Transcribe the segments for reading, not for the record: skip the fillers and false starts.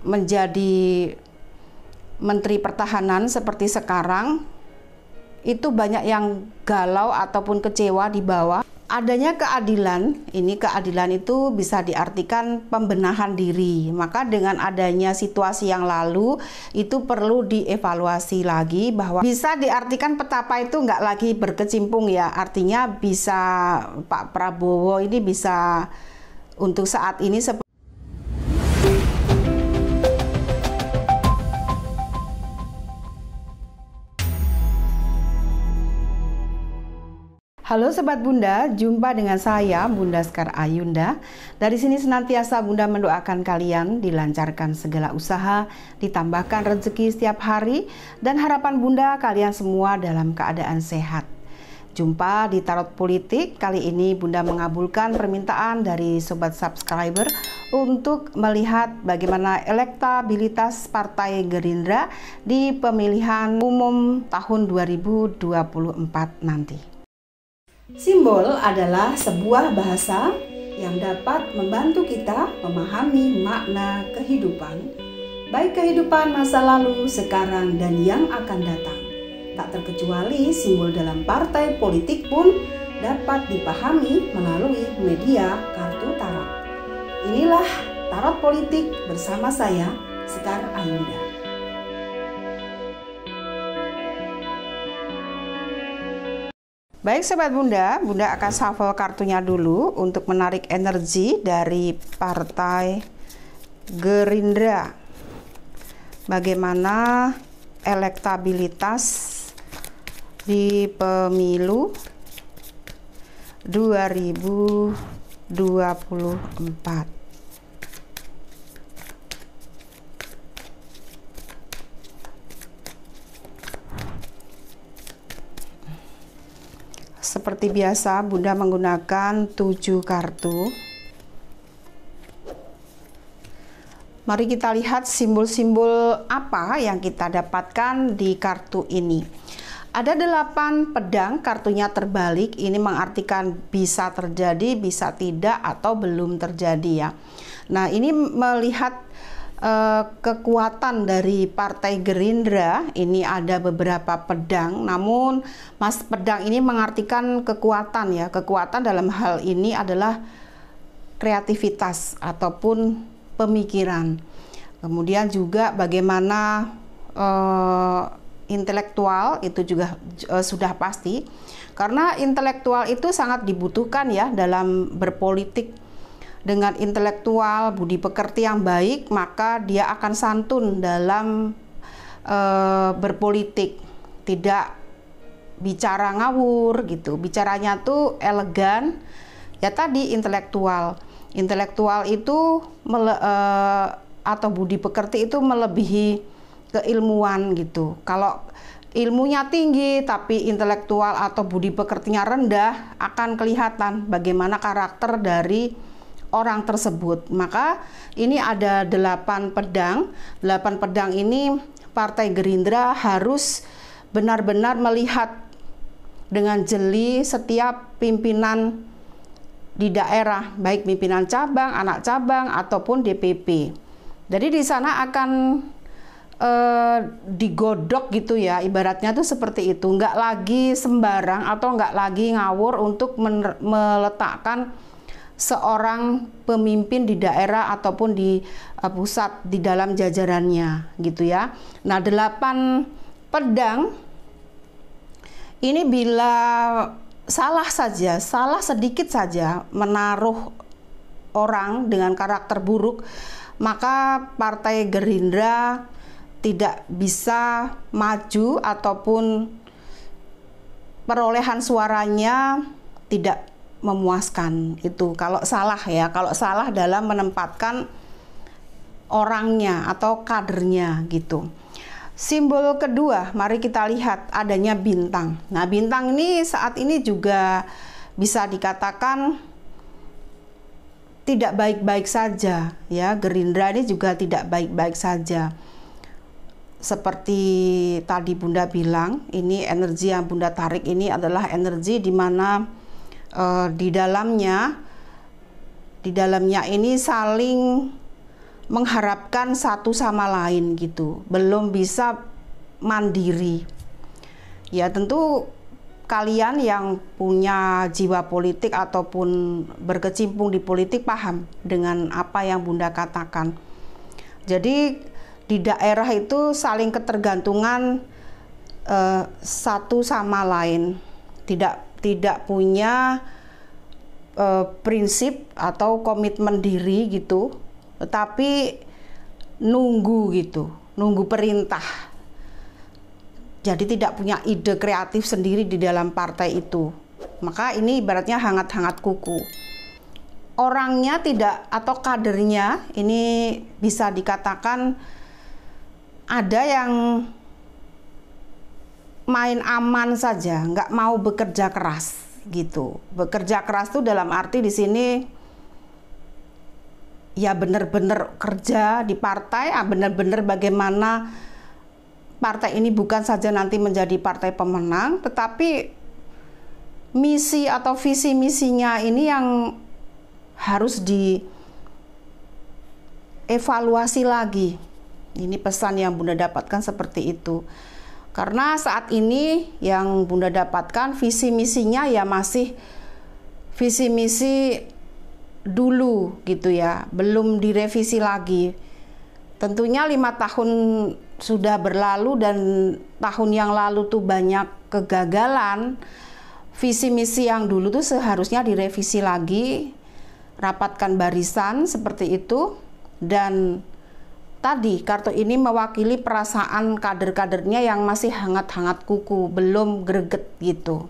menjadi Menteri Pertahanan seperti sekarang, itu banyak yang galau ataupun kecewa di bawah. Adanya keadilan, keadilan itu bisa diartikan pembenahan diri. Maka dengan adanya situasi yang lalu, itu perlu dievaluasi lagi bahwa bisa diartikan petapa itu nggak lagi berkecimpung ya. Artinya bisa Pak Prabowo ini bisa untuk saat ini Halo Sobat Bunda, jumpa dengan saya Bunda Sekar Ayunda. Dari sini senantiasa Bunda mendoakan kalian dilancarkan segala usaha, ditambahkan rezeki setiap hari, dan harapan Bunda kalian semua dalam keadaan sehat. Jumpa di Tarot Politik, kali ini Bunda mengabulkan permintaan dari Sobat Subscriber untuk melihat bagaimana elektabilitas Partai Gerindra di pemilihan umum tahun 2024 nanti. Simbol adalah sebuah bahasa yang dapat membantu kita memahami makna kehidupan, baik kehidupan masa lalu, sekarang, dan yang akan datang. Tak terkecuali simbol dalam partai politik pun dapat dipahami melalui media kartu tarot. Inilah Tarot Politik bersama saya, Sekar Ayunda. Baik Sobat Bunda, Bunda akan shuffle kartunya dulu untuk menarik energi dari Partai Gerindra. Bagaimana elektabilitas di pemilu 2024. Seperti biasa, Bunda menggunakan 7 kartu. Mari kita lihat simbol-simbol apa yang kita dapatkan di kartu ini. Ada 8 pedang, kartunya terbalik. Ini mengartikan bisa terjadi, bisa tidak, atau belum terjadi ya. Nah, ini melihat kekuatan dari Partai Gerindra. Ini ada beberapa pedang, namun pedang ini mengartikan kekuatan ya. Kekuatan dalam hal ini adalah kreativitas ataupun pemikiran. Kemudian juga bagaimana intelektual itu juga sudah pasti, karena intelektual itu sangat dibutuhkan ya dalam berpolitik. Dengan intelektual, budi pekerti yang baik, maka dia akan santun dalam berpolitik, tidak bicara ngawur gitu. Bicaranya tuh elegan. Ya tadi intelektual itu atau budi pekerti itu melebihi keilmuan gitu. Kalau ilmunya tinggi tapi intelektual atau budi pekertinya rendah, akan kelihatan bagaimana karakter dari orang tersebut. Maka ini ada 8 pedang. 8 pedang ini Partai Gerindra harus benar-benar melihat dengan jeli setiap pimpinan di daerah, baik pimpinan cabang, anak cabang, ataupun DPP. Jadi di sana akan digodok gitu ya, ibaratnya tuh seperti itu. Nggak lagi sembarang atau nggak lagi ngawur untuk meletakkan seorang pemimpin di daerah ataupun di pusat di dalam jajarannya gitu ya. Nah, 8 pedang ini bila salah sedikit saja menaruh orang dengan karakter buruk, maka Partai Gerindra tidak bisa maju ataupun perolehan suaranya tidak memuaskan. Itu kalau salah ya, kalau salah dalam menempatkan orangnya atau kadernya gitu. Simbol kedua, mari kita lihat adanya bintang. Nah, bintang ini saat ini juga bisa dikatakan tidak baik-baik saja ya. Gerindra ini juga tidak baik-baik saja. Seperti tadi Bunda bilang, ini energi yang Bunda tarik ini adalah energi di mana di dalamnya ini saling mengharapkan satu sama lain gitu, belum bisa mandiri. Ya tentu kalian yang punya jiwa politik ataupun berkecimpung di politik paham dengan apa yang Bunda katakan. Jadi di daerah itu saling ketergantungan satu sama lain, tidak punya prinsip atau komitmen diri gitu, tetapi nunggu gitu, nunggu perintah. Jadi tidak punya ide kreatif sendiri di dalam partai itu. Maka ini ibaratnya hangat-hangat kuku. Orangnya tidak, atau kadernya ini bisa dikatakan ada yang main aman saja, nggak mau bekerja keras gitu. Bekerja keras itu dalam arti di sini ya benar-benar kerja di partai, benar-benar bagaimana partai ini bukan saja nanti menjadi partai pemenang, tetapi misi atau visi misinya ini yang harus dievaluasi lagi. Ini pesan yang Bunda dapatkan seperti itu. Karena saat ini yang Bunda dapatkan visi misinya ya masih visi misi dulu gitu ya, belum direvisi lagi. Tentunya 5 tahun sudah berlalu dan tahun yang lalu tuh banyak kegagalan. Visi misi yang dulu tuh seharusnya direvisi lagi, rapatkan barisan seperti itu. Dan tadi kartu ini mewakili perasaan kader-kadernya yang masih hangat-hangat kuku, belum greget gitu.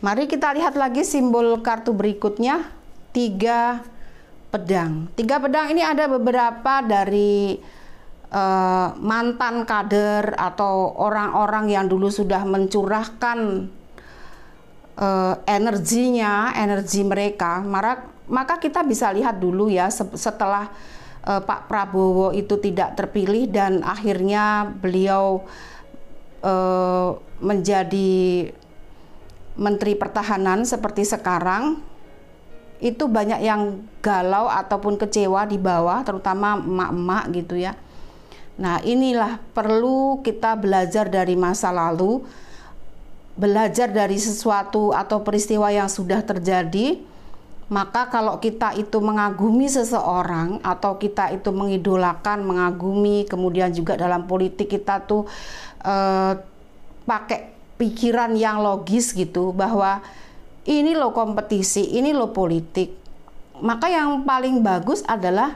Mari kita lihat lagi simbol kartu berikutnya, 3 pedang. 3 pedang ini ada beberapa dari mantan kader atau orang-orang yang dulu sudah mencurahkan energinya, energi mereka. Maka kita bisa lihat dulu ya setelah Pak Prabowo itu tidak terpilih dan akhirnya beliau menjadi Menteri Pertahanan seperti sekarang, itu banyak yang galau ataupun kecewa di bawah, terutama emak-emak gitu ya. Nah inilah perlu kita belajar dari masa lalu, belajar dari sesuatu atau peristiwa yang sudah terjadi. Maka kalau kita itu mengagumi seseorang atau kita itu mengidolakan, mengagumi, kemudian juga dalam politik kita tuh pakai pikiran yang logis gitu, bahwa ini loh kompetisi, ini loh politik. Maka yang paling bagus adalah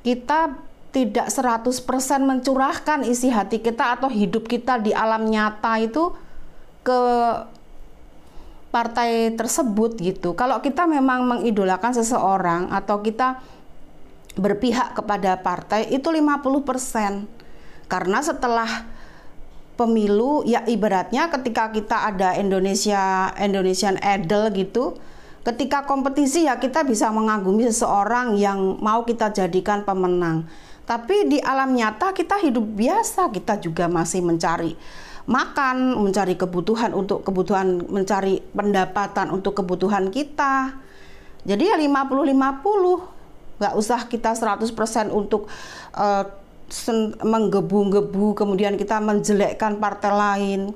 kita tidak 100% mencurahkan isi hati kita atau hidup kita di alam nyata itu ke partai tersebut gitu. Kalau kita memang mengidolakan seseorang atau kita berpihak kepada partai itu 50%. Karena setelah pemilu ya ibaratnya ketika kita ada Indonesian Idol gitu, ketika kompetisi ya kita bisa mengagumi seseorang yang mau kita jadikan pemenang. Tapi di alam nyata kita hidup biasa, kita juga masih mencari makan, mencari kebutuhan untuk kebutuhan, mencari pendapatan untuk kebutuhan kita. Jadi ya 50-50, nggak usah kita 100% untuk menggebu-gebu, kemudian kita menjelekkan partai lain,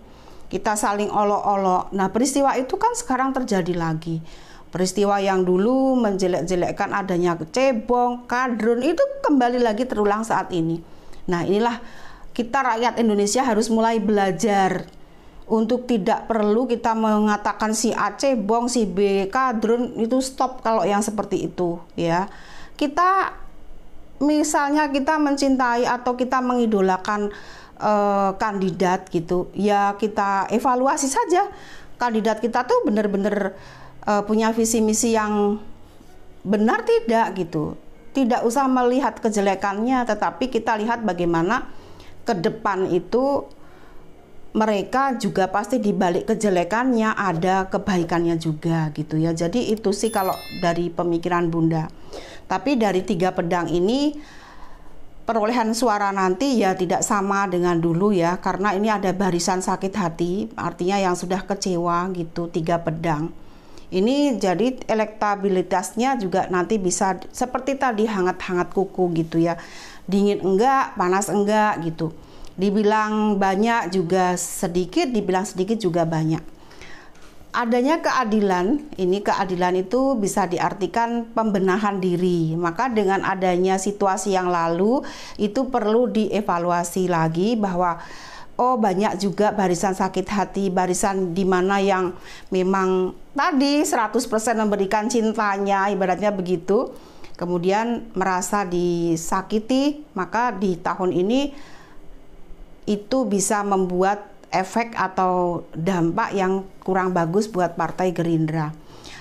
kita saling olok-olok. Nah peristiwa itu kan sekarang terjadi lagi. Peristiwa yang dulu menjelek-jelekkan adanya cebong, kadrun, itu kembali lagi terulang saat ini. Nah inilah kita rakyat Indonesia harus mulai belajar untuk tidak perlu kita mengatakan si A cebong, si B kadrun, itu stop kalau yang seperti itu ya. Kita misalnya kita mencintai atau kita mengidolakan kandidat gitu, ya kita evaluasi saja kandidat kita tuh benar-benar punya visi misi yang benar tidak gitu. Tidak usah melihat kejelekannya, tetapi kita lihat bagaimana ke depan itu mereka juga pasti di balik kejelekannya ada kebaikannya juga gitu ya. Jadi itu sih kalau dari pemikiran Bunda. Tapi dari 3 pedang ini perolehan suara nanti ya tidak sama dengan dulu ya, karena ini ada barisan sakit hati, artinya yang sudah kecewa gitu, 3 pedang. Ini jadi elektabilitasnya juga nanti bisa seperti tadi hangat-hangat kuku gitu ya. Dingin enggak, panas enggak gitu. Dibilang banyak juga sedikit, dibilang sedikit juga banyak. Adanya keadilan, ini keadilan itu bisa diartikan pembenahan diri. Maka dengan adanya situasi yang lalu itu perlu dievaluasi lagi bahwa oh banyak juga barisan sakit hati, barisan di mana yang memang tadi 100% memberikan cintanya, ibaratnya begitu. Kemudian merasa disakiti, maka di tahun ini itu bisa membuat efek atau dampak yang kurang bagus buat Partai Gerindra.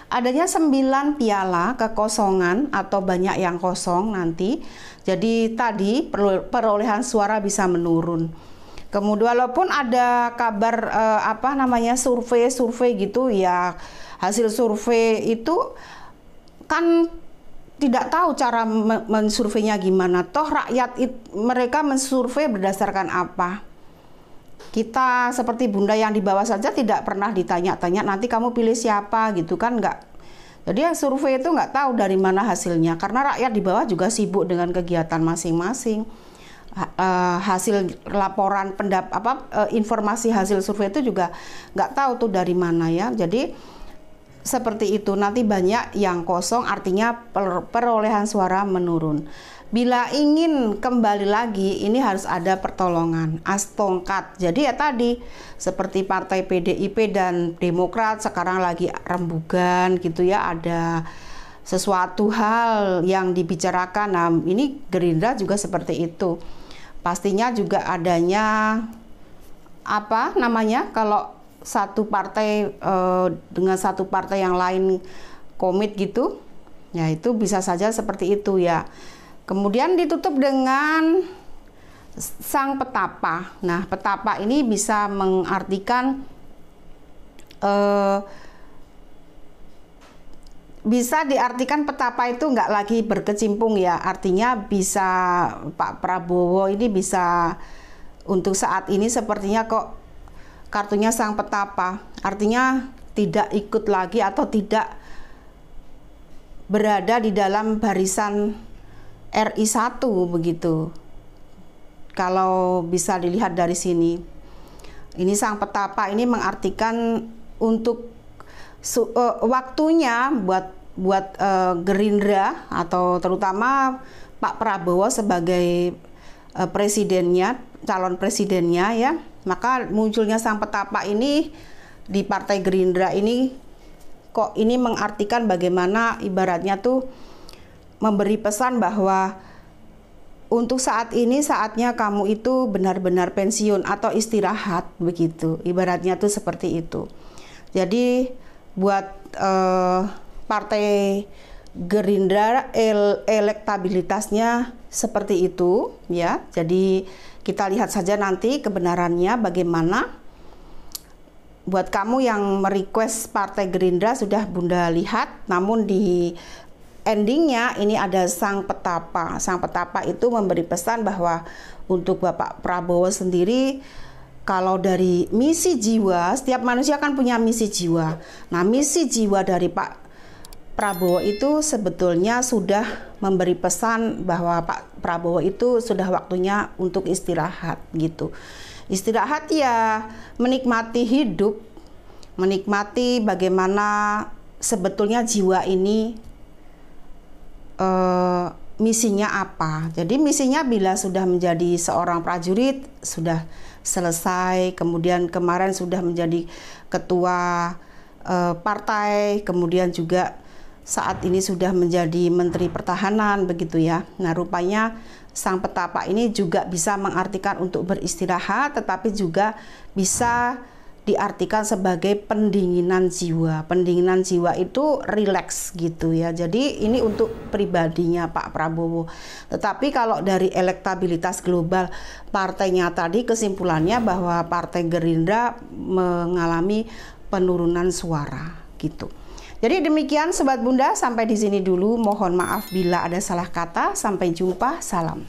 Adanya 9 piala kekosongan atau banyak yang kosong nanti. Jadi tadi perolehan suara bisa menurun. Kemudian walaupun ada kabar survei gitu ya, hasil survei itu kan tidak tahu cara mensurveinya gimana. Toh rakyat mereka mensurvei berdasarkan apa? Kita seperti Bunda yang di bawah saja tidak pernah ditanya-tanya nanti kamu pilih siapa gitu kan, enggak. Jadi yang survei itu nggak tahu dari mana hasilnya karena rakyat di bawah juga sibuk dengan kegiatan masing-masing. Hasil laporan informasi hasil survei itu juga nggak tahu tuh dari mana ya. Jadi seperti itu, nanti banyak yang kosong artinya perolehan suara menurun. Bila ingin kembali lagi ini harus ada pertolongan as tongkat. Jadi ya tadi seperti partai PDIP dan Demokrat sekarang lagi rembugan gitu ya, ada sesuatu hal yang dibicarakan. Nah ini Gerindra juga seperti itu. Pastinya juga adanya kalau satu partai dengan satu partai yang lain komit gitu, ya itu bisa saja seperti itu ya. Kemudian ditutup dengan sang petapa. Nah petapa ini bisa mengartikan bisa diartikan petapa itu nggak lagi berkecimpung ya, artinya bisa Pak Prabowo ini bisa untuk saat ini sepertinya kok kartunya sang petapa, artinya tidak ikut lagi atau tidak berada di dalam barisan RI1 begitu. Kalau bisa dilihat dari sini, ini sang petapa ini mengartikan untuk waktunya buat Gerindra atau terutama Pak Prabowo sebagai presidennya, calon presidennya ya, maka munculnya sang petapa ini di Partai Gerindra ini kok ini mengartikan bagaimana ibaratnya tuh memberi pesan bahwa untuk saat ini saatnya kamu itu benar-benar pensiun atau istirahat begitu, ibaratnya tuh seperti itu. Jadi buat Partai Gerindra elektabilitasnya seperti itu ya. Jadi kita lihat saja nanti kebenarannya bagaimana. Buat kamu yang merequest Partai Gerindra sudah Bunda lihat, namun di endingnya ini ada sang petapa. Sang petapa itu memberi pesan bahwa untuk Bapak Prabowo sendiri, kalau dari misi jiwa, setiap manusia kan punya misi jiwa. Nah, misi jiwa dari Pak Prabowo itu sebetulnya sudah memberi pesan bahwa Pak Prabowo itu sudah waktunya untuk istirahat gitu. Istirahat ya menikmati hidup, menikmati bagaimana sebetulnya jiwa ini misinya apa. Jadi misinya bila sudah menjadi seorang prajurit sudah selesai, kemudian kemarin sudah menjadi ketua partai, kemudian juga saat ini sudah menjadi Menteri Pertahanan begitu ya. Nah rupanya sang petapa ini juga bisa mengartikan untuk beristirahat, tetapi juga bisa diartikan sebagai pendinginan jiwa. Pendinginan jiwa itu rileks gitu ya. Jadi ini untuk pribadinya Pak Prabowo. Tetapi kalau dari elektabilitas global partainya tadi, kesimpulannya bahwa Partai Gerindra mengalami penurunan suara gitu. Jadi demikian Sobat Bunda, sampai di sini dulu. Mohon maaf bila ada salah kata. Sampai jumpa, salam.